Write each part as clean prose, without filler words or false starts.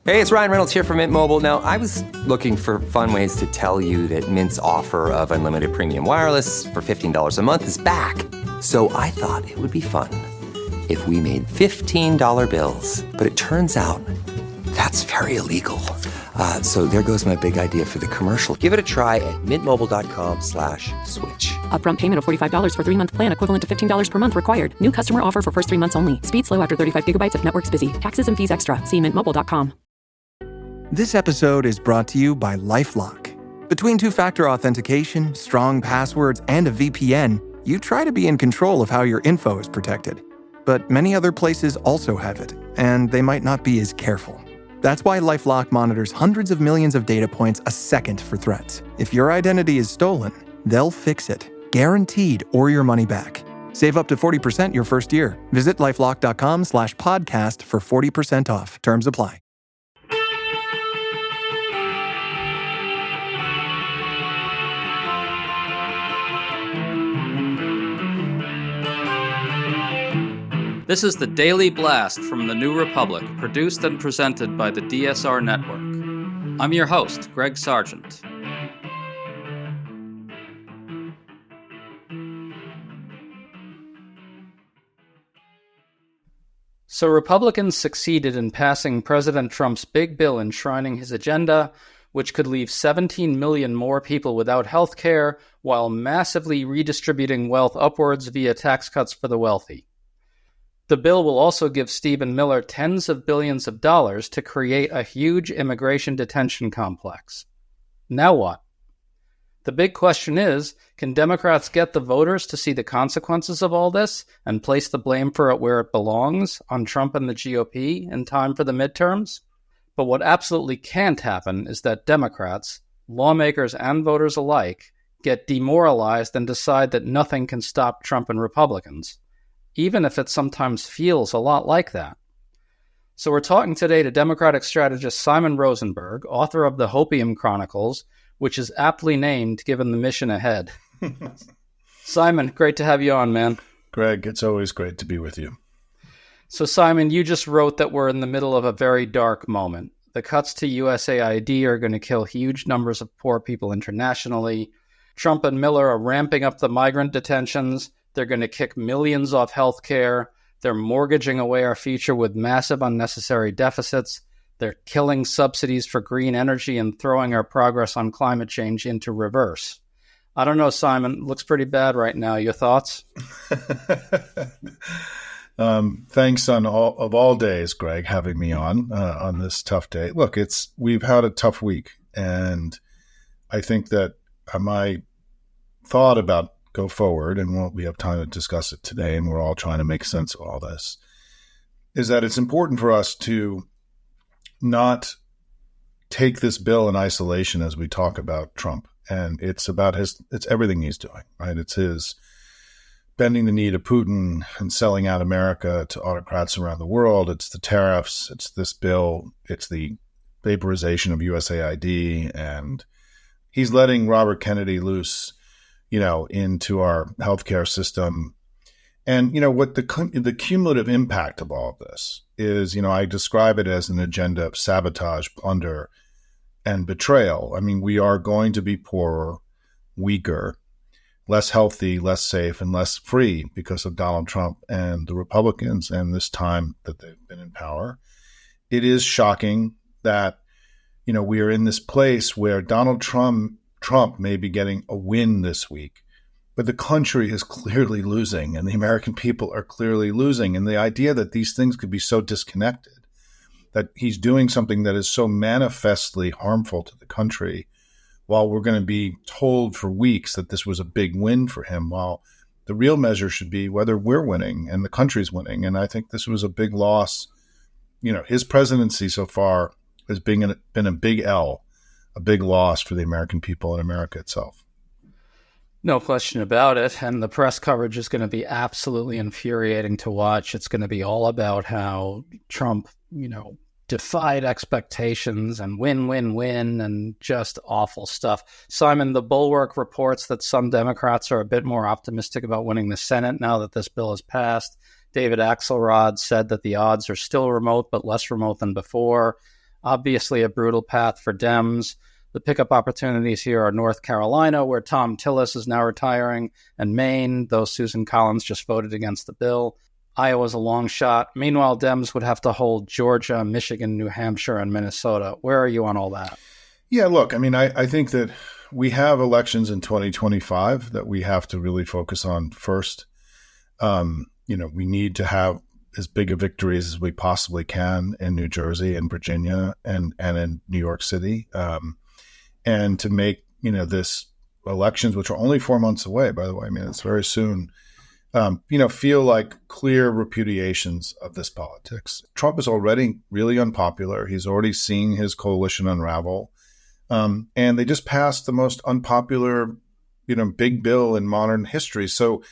Hey, it's Ryan Reynolds here from Mint Mobile. Now, I was looking for fun ways to tell you that Mint's offer of unlimited premium wireless for $15 a month is back. So I thought it would be fun if we made $15 bills. But it turns out that's very illegal. So there goes my big idea for the commercial. Give it a try at mintmobile.com/switch. Upfront payment of $45 for 3-month plan, equivalent to $15 per month required. New customer offer for first 3 months only. Speed slow after 35 gigabytes if network's busy. Taxes and fees extra. See mintmobile.com. This episode is brought to you by LifeLock. Between two-factor authentication, strong passwords, and a VPN, you try to be in control of how your info is protected. But many other places also have it, and they might not be as careful. That's why LifeLock monitors hundreds of millions of data points a second for threats. If your identity is stolen, they'll fix it, guaranteed, or your money back. Save up to 40% your first year. Visit LifeLock.com/podcast for 40% off. Terms apply. This is the Daily Blast from the New Republic, produced and presented by the DSR Network. I'm your host, Greg Sargent. So Republicans succeeded in passing President Trump's big bill enshrining his agenda, which could leave 17 million more people without health care while massively redistributing wealth upwards via tax cuts for the wealthy. The bill will also give Stephen Miller tens of billions of dollars to create a huge immigration detention complex. Now what? The big question is, can Democrats get the voters to see the consequences of all this and place the blame for it where it belongs, on Trump and the GOP, in time for the midterms? But what absolutely can't happen is that Democrats, lawmakers and voters alike, get demoralized and decide that nothing can stop Trump and Republicans, even if it sometimes feels a lot like that. So we're talking today to Democratic strategist Simon Rosenberg, author of the Hopium Chronicles, which is aptly named given the mission ahead. Simon, great to have you on, man. Greg, it's always great to be with you. So Simon, you just wrote that we're in the middle of a very dark moment. The cuts to USAID are going to kill huge numbers of poor people internationally. Trump and Miller are ramping up the migrant detentions. They're going to kick millions off health care. They're mortgaging away our future with massive unnecessary deficits. They're killing subsidies for green energy and throwing our progress on climate change into reverse. I don't know, Simon. Looks pretty bad right now. Your thoughts? Thanks on all days, Greg, having me on this tough day. Look, we've had a tough week, and I think that my thought about go forward, and we have time to discuss it today, and we're all trying to make sense of all this, is that it's important for us to not take this bill in isolation as we talk about Trump. And it's about it's everything he's doing, right? It's his bending the knee to Putin and selling out America to autocrats around the world. It's the tariffs. It's this bill. It's the vaporization of USAID. And he's letting Robert Kennedy loose, into our healthcare system. And, what the cumulative impact of all of this is, I describe it as an agenda of sabotage, plunder, and betrayal. I mean, we are going to be poorer, weaker, less healthy, less safe, and less free because of Donald Trump and the Republicans and this time that they've been in power. It is shocking that, we are in this place where Donald Trump may be getting a win this week, but the country is clearly losing and the American people are clearly losing. And the idea that these things could be so disconnected, that he's doing something that is so manifestly harmful to the country, while we're going to be told for weeks that this was a big win for him, while the real measure should be whether we're winning and the country's winning. And I think this was a big loss. His presidency so far has been a big L, a big loss for the American people and America itself. No question about it. And the press coverage is going to be absolutely infuriating to watch. It's going to be all about how Trump, defied expectations and win, and just awful stuff. Simon, the Bulwark reports that some Democrats are a bit more optimistic about winning the Senate now that this bill is passed. David Axelrod said that the odds are still remote, but less remote than before. Obviously a brutal path for Dems. The pickup opportunities here are North Carolina, where Tom Tillis is now retiring, and Maine, though Susan Collins just voted against the bill. Iowa's a long shot. Meanwhile, Dems would have to hold Georgia, Michigan, New Hampshire, and Minnesota. Where are you on all that? Yeah, look, I mean, I think that we have elections in 2025 that we have to really focus on first. We need to have as big a victories as we possibly can in New Jersey and Virginia and in New York City. And to make, this elections, which are only 4 months away, by the way, I mean, it's very soon, feel like clear repudiations of this politics. Trump is already really unpopular. He's already seen his coalition unravel. And they just passed the most unpopular, big bill in modern history. So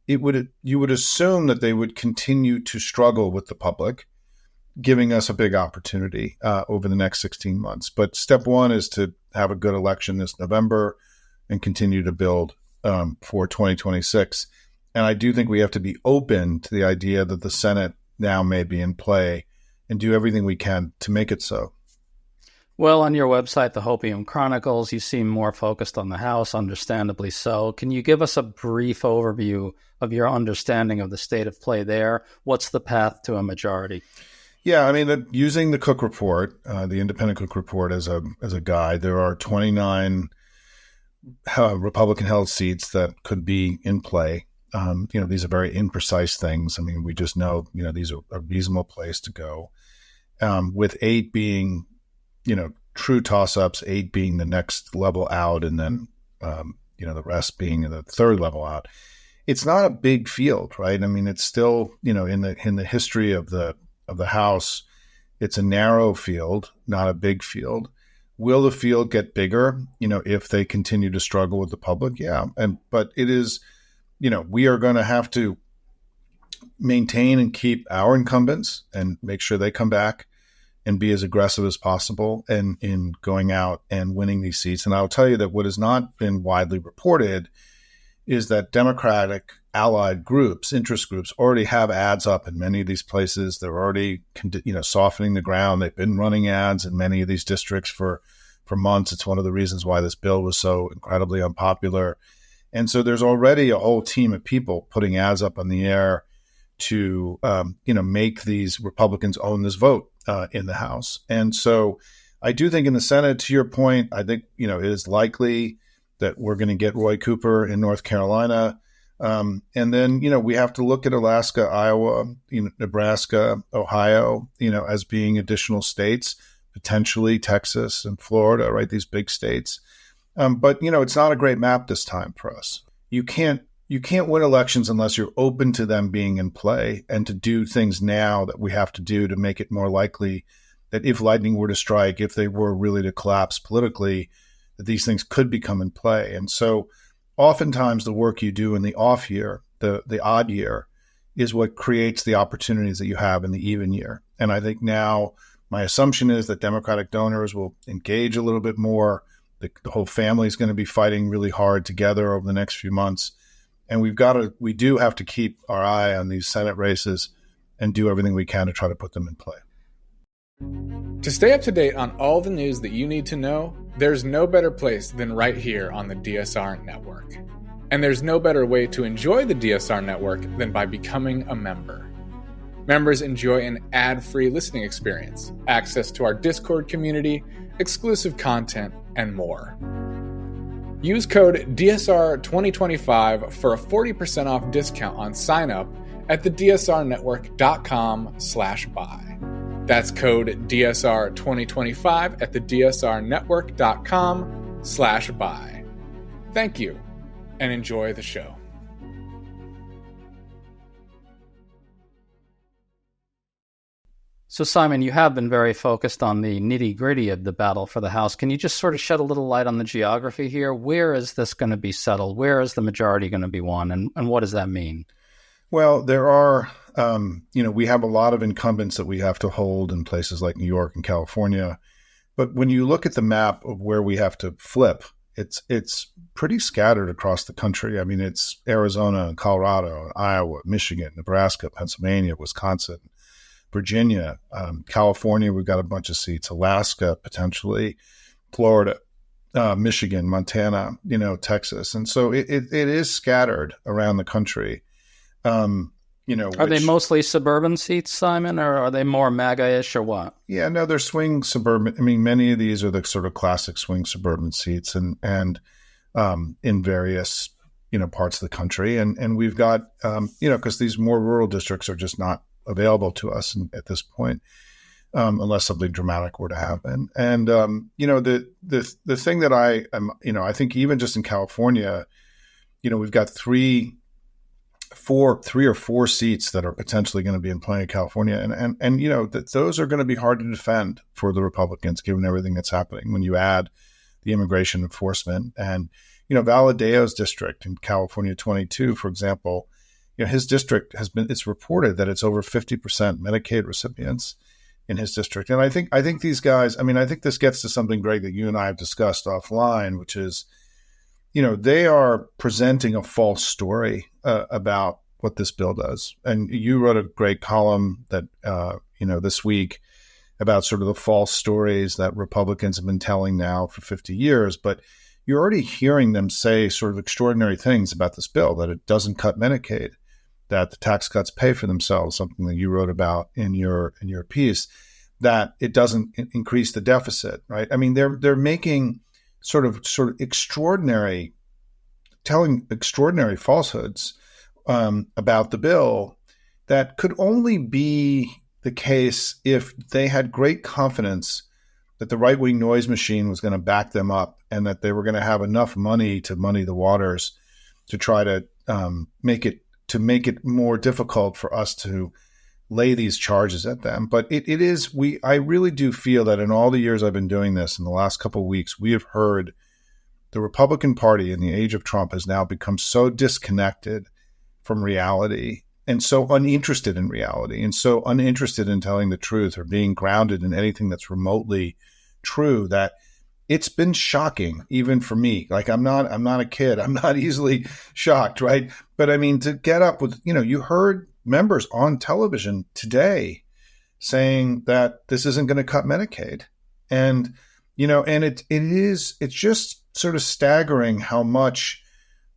you would assume that they would continue to struggle with the public, giving us a big opportunity over the next 16 months. But step one is to have a good election this November and continue to build for 2026. And I do think we have to be open to the idea that the Senate now may be in play and do everything we can to make it so. Well, on your website, the Hopium Chronicles, you seem more focused on the House, understandably so. Can you give us a brief overview of your understanding of the state of play there? What's the path to a majority? Yeah, I mean, using the Cook Report, the Independent Cook Report as a guide, there are 29 Republican-held seats that could be in play. These are very imprecise things. I mean, we just know, these are a reasonable place to go. With 8 being, true toss-ups, 8 being the next level out, and then, the rest being the third level out. It's not a big field, right? I mean, it's still, in the history of the House, it's a narrow field, not a big field. Will the field get bigger, if they continue to struggle with the public? Yeah. But it is, we are going to have to maintain and keep our incumbents and make sure they come back and be as aggressive as possible in going out and winning these seats. And I'll tell you that what has not been widely reported is that Democratic allied groups, interest groups, already have ads up in many of these places. They're already, softening the ground. They've been running ads in many of these districts for months. It's one of the reasons why this bill was so incredibly unpopular. And so there's already a whole team of people putting ads up on the air to, make these Republicans own this vote in the House. And so I do think in the Senate, to your point, I think, it is likely that we're going to get Roy Cooper in North Carolina. And then, we have to look at Alaska, Iowa, Nebraska, Ohio, as being additional states, potentially Texas and Florida, right? These big states. But, it's not a great map this time for us. You can't win elections unless you're open to them being in play and to do things now that we have to do to make it more likely that if lightning were to strike, if they were really to collapse politically, that these things could become in play. And so oftentimes the work you do in the off year, the odd year, is what creates the opportunities that you have in the even year. And I think now my assumption is that Democratic donors will engage a little bit more. The whole family is going to be fighting really hard together over the next few months. And we do have to keep our eye on these Senate races and do everything we can to try to put them in play. To stay up to date on all the news that you need to know, there's no better place than right here on the DSR Network. And there's no better way to enjoy the DSR Network than by becoming a member. Members enjoy an ad-free listening experience, access to our Discord community, exclusive content, and more. Use code DSR2025 for a 40% off discount on sign-up at thedsrnetwork.com/buy. That's code DSR2025 at thedsrnetwork.com/buy. Thank you, and enjoy the show. So, Simon, you have been very focused on the nitty-gritty of the battle for the House. Can you just sort of shed a little light on the geography here? Where is this going to be settled? Where is the majority going to be won? And what does that mean? Well, there are, we have a lot of incumbents that we have to hold in places like New York and California. But when you look at the map of where we have to flip, it's pretty scattered across the country. I mean, it's Arizona, Colorado, Iowa, Michigan, Nebraska, Pennsylvania, Wisconsin, Virginia, California, we've got a bunch of seats, Alaska, potentially, Florida, Michigan, Montana, Texas. And so it is scattered around the country. Are they mostly suburban seats, Simon, or are they more MAGA-ish or what? Yeah, no, they're swing suburban. I mean, many of these are the sort of classic swing suburban seats and in various, parts of the country. And we've got, because these more rural districts are just not available to us at this point, unless something dramatic were to happen. And, the thing that I think even just in California, we've got three or four seats that are potentially going to be in play in California. And those are going to be hard to defend for the Republicans, given everything that's happening when you add the immigration enforcement. And, Valadeo's district in California 22, for example, his district it's reported that it's over 50% Medicaid recipients in his district. And I think these guys, I think this gets to something, Greg, that you and I have discussed offline, which is, they are presenting a false story about what this bill does. And you wrote a great column that, this week about sort of the false stories that Republicans have been telling now for 50 years. But you're already hearing them say sort of extraordinary things about this bill, that it doesn't cut Medicaid, that the tax cuts pay for themselves, something that you wrote about in your piece, that it doesn't increase the deficit, right? I mean, they're making sort of extraordinary, telling extraordinary falsehoods about the bill that could only be the case if they had great confidence that the right-wing noise machine was going to back them up and that they were going to have enough money to muddy the waters to try to make it more difficult for us to lay these charges at them. But I really do feel that in all the years I've been doing this, in the last couple of weeks, we have heard the Republican Party in the age of Trump has now become so disconnected from reality and so uninterested in reality and so uninterested in telling the truth or being grounded in anything that's remotely true, that it's been shocking even for me. Like, I'm not a kid. I'm not easily shocked, right? But I mean, to get up with, you heard members on television today saying that this isn't going to cut Medicaid. And, and it's just sort of staggering how much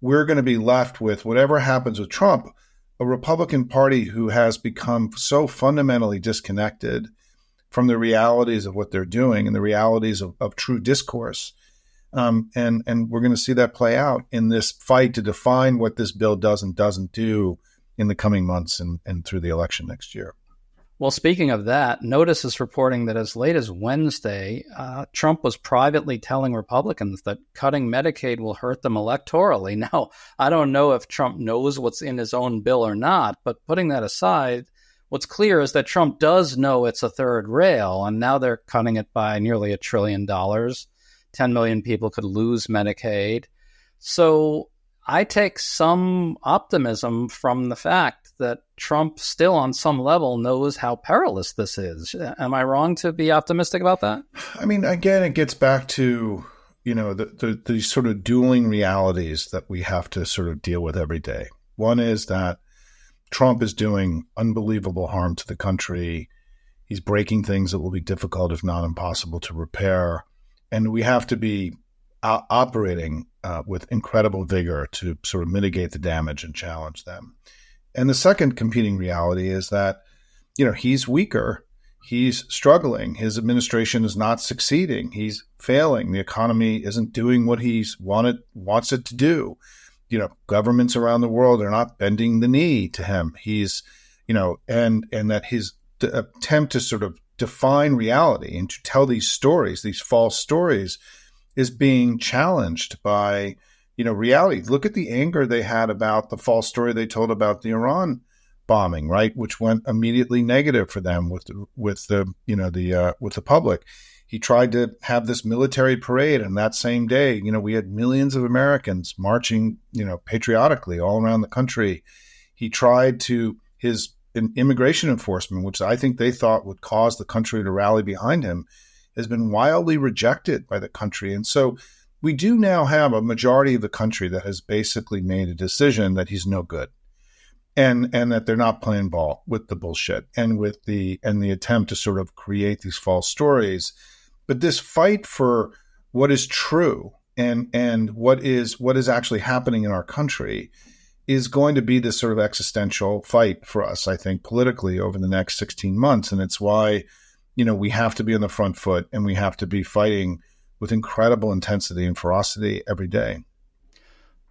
we're going to be left with, whatever happens with Trump, a Republican Party who has become so fundamentally disconnected from the realities of what they're doing and the realities of true discourse. And we're going to see that play out in this fight to define what this bill does and doesn't do in the coming months and through the election next year. Well, speaking of that, Notice is reporting that as late as Wednesday, Trump was privately telling Republicans that cutting Medicaid will hurt them electorally. Now, I don't know if Trump knows what's in his own bill or not, but putting that aside, what's clear is that Trump does know it's a third rail, and now they're cutting it by nearly $1 trillion. 10 million people could lose Medicaid. So I take some optimism from the fact that Trump still on some level knows how perilous this is. Am I wrong to be optimistic about that? I mean, again, it gets back to, the sort of dueling realities that we have to sort of deal with every day. One is that Trump is doing unbelievable harm to the country. He's breaking things that will be difficult, if not impossible, to repair. And we have to be operating with incredible vigor to sort of mitigate the damage and challenge them. And the second competing reality is that, he's weaker. He's struggling. His administration is not succeeding. He's failing. The economy isn't doing what he's wants it to do. Governments around the world are not bending the knee to him. He's, and that his attempt to sort of define reality and to tell these stories, these false stories, is being challenged by, reality. Look at the anger they had about the false story they told about the Iran bombing, right, which went immediately negative for them with the public. He tried to have this military parade, and that same day, we had millions of Americans marching, patriotically all around the country. He tried to his immigration enforcement, which I think they thought would cause the country to rally behind him, has been wildly rejected by the country. And so we do now have a majority of the country that has basically made a decision that he's no good. and that they're not playing ball with the bullshit and with the attempt to sort of create these false stories. But this fight for what is true and what is actually happening in our country is going to be this sort of existential fight for us, I think, politically over the next 16 months. And it's why, we have to be on the front foot and we have to be fighting with incredible intensity and ferocity every day.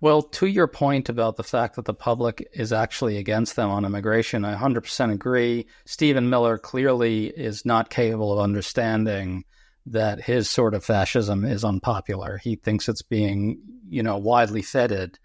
Well, to your point about the fact that the public is actually against them on immigration, I 100% agree. Stephen Miller clearly is not capable of understanding that his sort of fascism is unpopular. He thinks it's being, widely feted.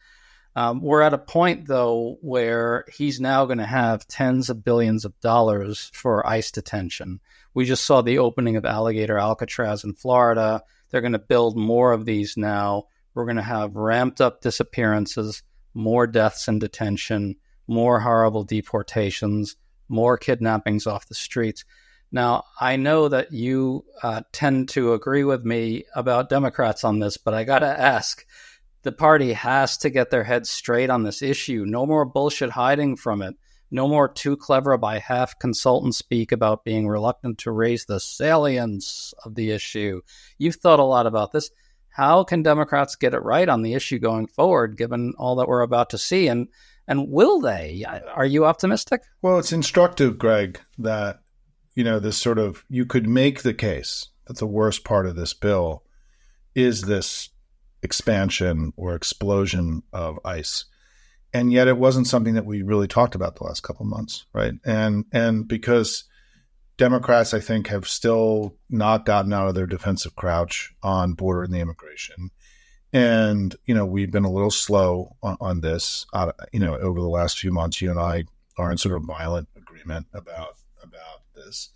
We're at a point, though, where he's now going to have tens of billions of dollars for ICE detention. We just saw the opening of Alligator Alcatraz in Florida. They're going to build more of these now. We're going to have ramped up disappearances, more deaths in detention, more horrible deportations, more kidnappings off the streets. Now, I know that you tend to agree with me about Democrats on this, but I got to ask, the party has to get their heads straight on this issue. No more bullshit hiding from it. No more too clever by half consultant speak about being reluctant to raise the salience of the issue. You've thought a lot about this. How can Democrats get it right on the issue going forward, given all that we're about to see? And will they? Are you optimistic? Well, it's instructive, Greg, that, this sort of, you could make the case that the worst part of this bill is this expansion or explosion of ICE. And yet it wasn't something that we really talked about the last couple of months, right? And because Democrats, I think, have still not gotten out of their defensive crouch on border and the immigration. And, we've been a little slow on this, over the last few months. You and I are in sort of violent agreement about this.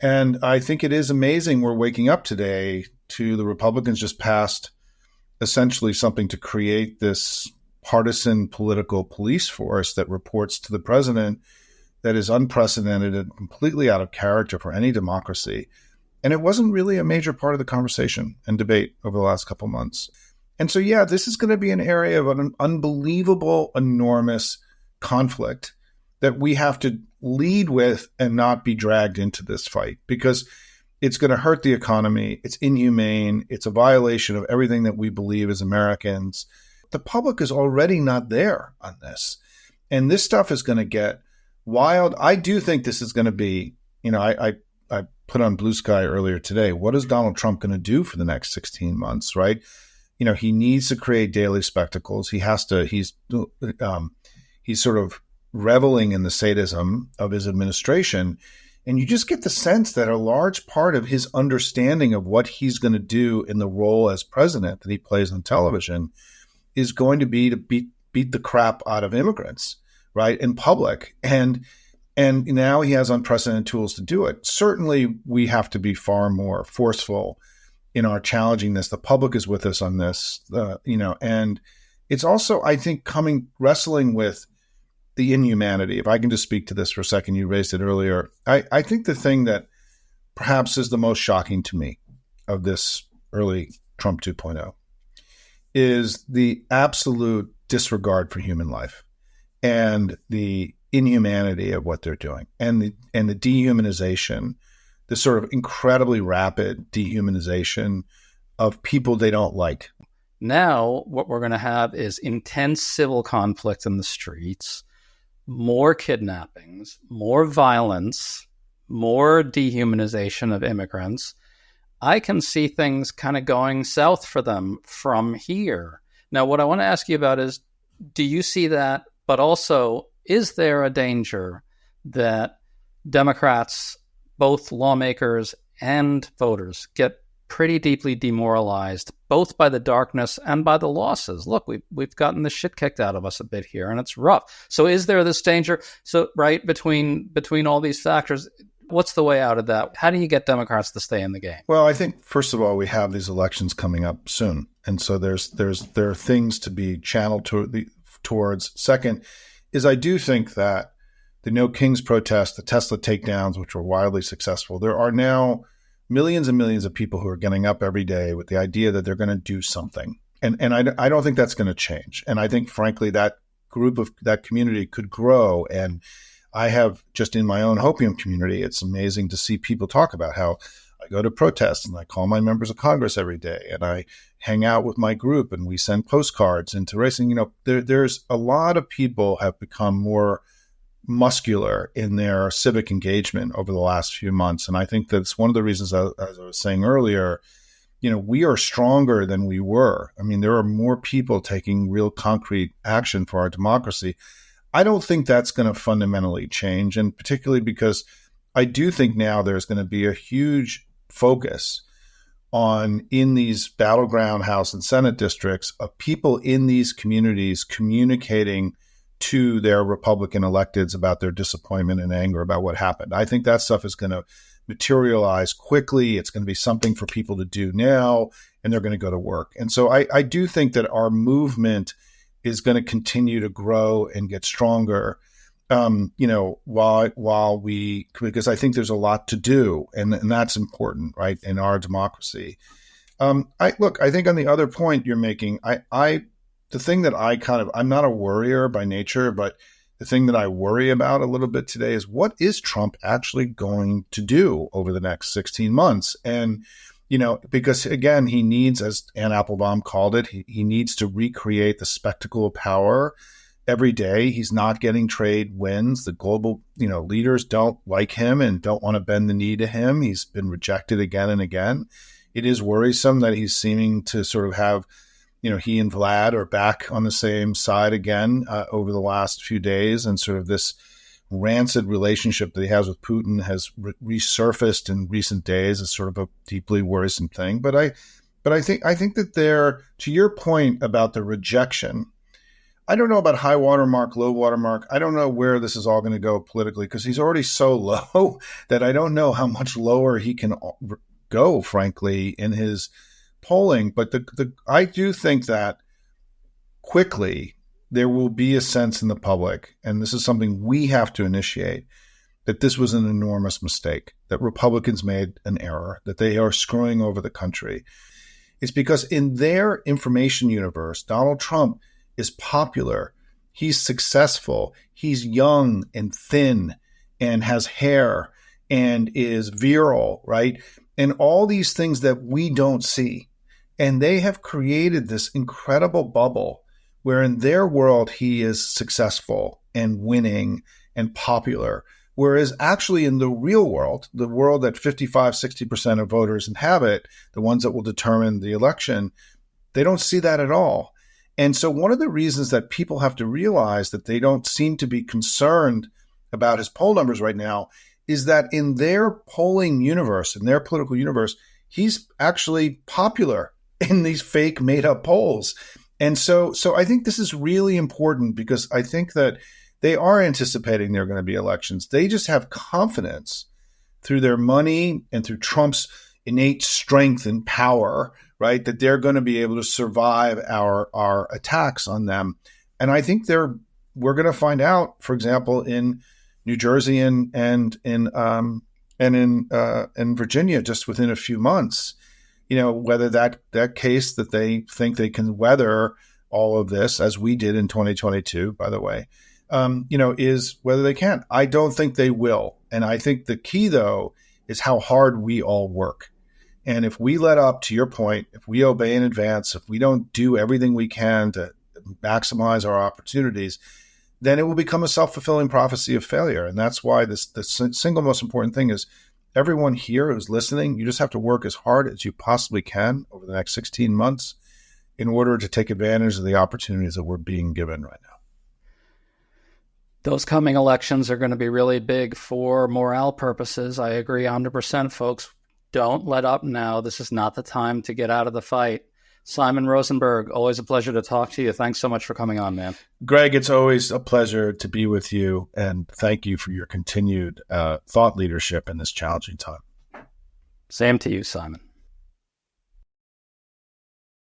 And I think it is amazing we're waking up today to the Republicans just passed essentially something to create this partisan political police force that reports to the president that is unprecedented and completely out of character for any democracy. And it wasn't really a major part of the conversation and debate over the last couple of months. And so, this is going to be an area of an unbelievable, enormous conflict that we have to lead with and not be dragged into this fight, because it's going to hurt the economy. It's inhumane. It's a violation of everything that we believe as Americans. The public is already not there on this. And this stuff is going to get wild. I do think this is going to be, I put on Blue Sky earlier today. What is Donald Trump going to do for the next 16 months, right? He needs to create daily spectacles. He's sort of reveling in the sadism of his administration. And you just get the sense that a large part of his understanding of what he's going to do in the role as president that he plays on television is going to be to beat the crap out of immigrants, right, in public. And now he has unprecedented tools to do it. Certainly, we have to be far more forceful in our challenging this. The public is with us on this, and it's also, I think, wrestling with the inhumanity. If I can just speak to this for a second, you raised it earlier. I think the thing that perhaps is the most shocking to me of this early Trump 2.0 is the absolute disregard for human life and the inhumanity of what they're doing and the dehumanization, the sort of incredibly rapid dehumanization of people they don't like. Now, what we're going to have is intense civil conflict in the streets, more kidnappings, more violence, more dehumanization of immigrants. I can see things kind of going south for them from here. Now, what I want to ask you about is, do you see that? But also, is there a danger that Democrats, both lawmakers and voters, get pretty deeply demoralized, both by the darkness and by the losses? Look, we've gotten the shit kicked out of us a bit here, and it's rough. So is there this danger? So, right, between all these factors, what's the way out of that? How do you get Democrats to stay in the game? Well, I think, first of all, we have these elections coming up soon. And so there are things to be channeled towards. Second is I do think that the No Kings protest, the Tesla takedowns, which were wildly successful, there are now millions and millions of people who are getting up every day with the idea that they're going to do something. And I don't think that's going to change. And I think, frankly, that that community could grow. And I have just in my own Hopium community, it's amazing to see people talk about how I go to protests and I call my members of Congress every day and I hang out with my group and we send postcards into racing. There's a lot of people have become more muscular in their civic engagement over the last few months. And I think that's one of the reasons, as I was saying earlier, we are stronger than we were. I mean, there are more people taking real concrete action for our democracy. I don't think that's going to fundamentally change. And particularly because I do think now there's going to be a huge focus on, in these battleground House and Senate districts, of people in these communities communicating to their Republican electeds about their disappointment and anger about what happened. I think that stuff is going to materialize quickly. It's going to be something for people to do now, and they're going to go to work. And so I do think that our movement is going to continue to grow and get stronger, while because I think there's a lot to do, and that's important, right, in our democracy. I think on the other point you're making, the thing that I'm not a worrier by nature, but the thing that I worry about a little bit today is, what is Trump actually going to do over the next 16 months? And, because again, he needs, as Ann Applebaum called it, he needs to recreate the spectacle of power every day. He's not getting trade wins. The global, leaders don't like him and don't want to bend the knee to him. He's been rejected again and again. It is worrisome that he's seeming to sort of have, he and Vlad are back on the same side again over the last few days, and sort of this rancid relationship that he has with Putin has resurfaced in recent days as sort of a deeply worrisome thing. But I think that to your point about the rejection, I don't know about high watermark, low watermark. I don't know where this is all going to go politically, because he's already so low that I don't know how much lower he can go, frankly, in his polling. But I do think that quickly there will be a sense in the public, and this is something we have to initiate, that this was an enormous mistake, that Republicans made an error, that they are screwing over the country. It's because in their information universe, Donald Trump is popular. He's successful. He's young and thin and has hair and is virile, right? And all these things that we don't see. And they have created this incredible bubble where in their world he is successful and winning and popular. Whereas actually in the real world, the world that 55, 60% of voters inhabit, the ones that will determine the election, they don't see that at all. And so one of the reasons that people have to realize that they don't seem to be concerned about his poll numbers right now is that in their polling universe, in their political universe, he's actually popular in these fake made-up polls. And so I think this is really important, because I think that they are anticipating there are going to be elections. They just have confidence through their money and through Trump's innate strength and power, right, that they're going to be able to survive our attacks on them. And I think we're going to find out, for example, in New Jersey and in Virginia just within a few months, whether that case that they think they can weather all of this, as we did in 2022, by the way, is whether they can. I don't think they will. And I think the key, though, is how hard we all work. And if we let up, to your point, if we obey in advance, if we don't do everything we can to maximize our opportunities, then it will become a self-fulfilling prophecy of failure. And that's why the single most important thing is everyone here who's listening, you just have to work as hard as you possibly can over the next 16 months in order to take advantage of the opportunities that we're being given right now. Those coming elections are going to be really big for morale purposes. I agree 100%, folks. Don't let up now. This is not the time to get out of the fight. Simon Rosenberg, always a pleasure to talk to you. Thanks so much for coming on, man. Greg, it's always a pleasure to be with you, and thank you for your continued thought leadership in this challenging time. Same to you, Simon.